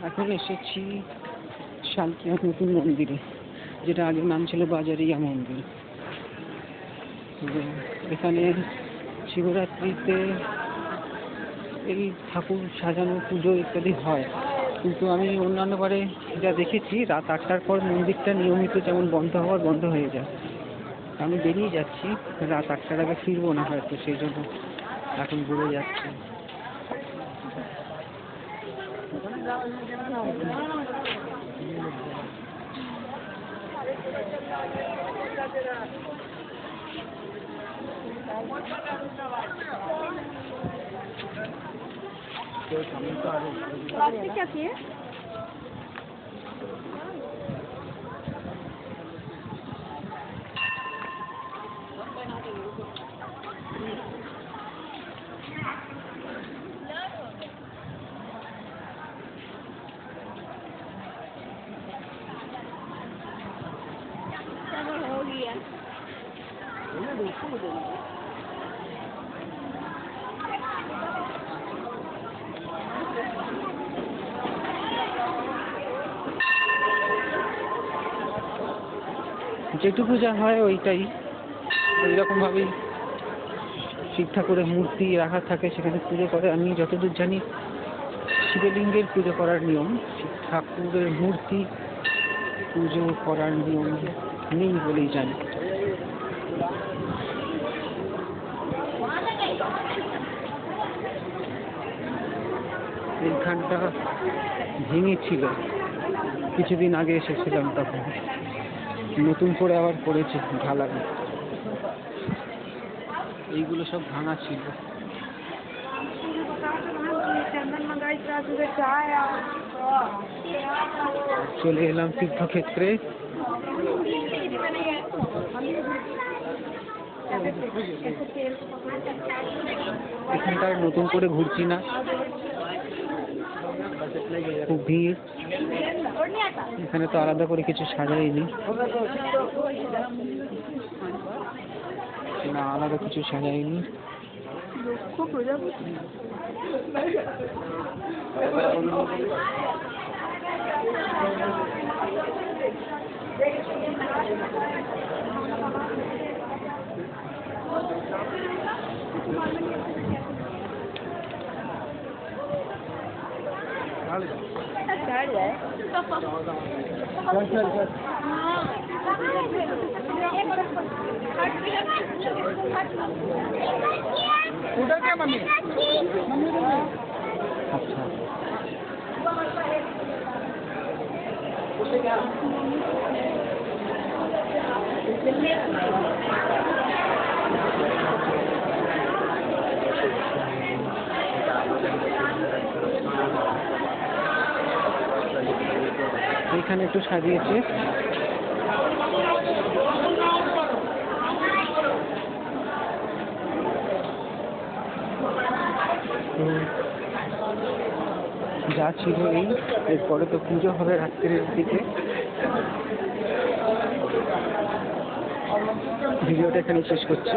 এখন এসেছি শান্তিনাথ নতুন মন্দিরে, যেটা আগের নাম ছিল বাজারিয়া মন্দির। এখানে শিবরাত্রিতে এই ঠাকুর সাজানো, পুজো ইত্যাদি হয়, কিন্তু আমি অন্যান্য বারে যা দেখেছি রাত 8টার পর মন্দিরটা নিয়মিত যেমন বন্ধ হওয়ার বন্ধ হয়ে যায়। আমি বেরিয়ে যাচ্ছি, রাত 8টার আগে ফিরবো না হয়তো, সেই জন্য এখন ঘুরে যাচ্ছি। क्या किए? हो गया। যেটুকু যা হয় ওইটাই, ওইরকমভাবেই শিব ঠাকুরের মূর্তি রাখা থাকে, সেখানে পুজো করে। আমি যতদূর জানি শিবলিঙ্গের পুজো করার নিয়ম, শিব ঠাকুরের মূর্তি পুজো করার নিয়ম নেই বলেই জানি। এইখানটা ভেঙেছিল, কিছুদিন আগে এসেছিলাম তখন, নতুন করে আবার করেছে ঢালাই। এইগুলো সব ভাঙা ছিল। চলে এলাম তীর্থক্ষেত্রে। এখানটায় নতুন করে ঘুরছি না, খুব ভিড়। এখানে তো আলাদা করে কিছু সাজাইনি, না আলাদা কিছু সাজাইনি। আচ্ছা, এখানে একটু সাজিয়েছে। যা ছিল এই, এরপরে তো পুজো হবে রাত্রির দিকে। ভিডিওটা এখানে শেষ করছি।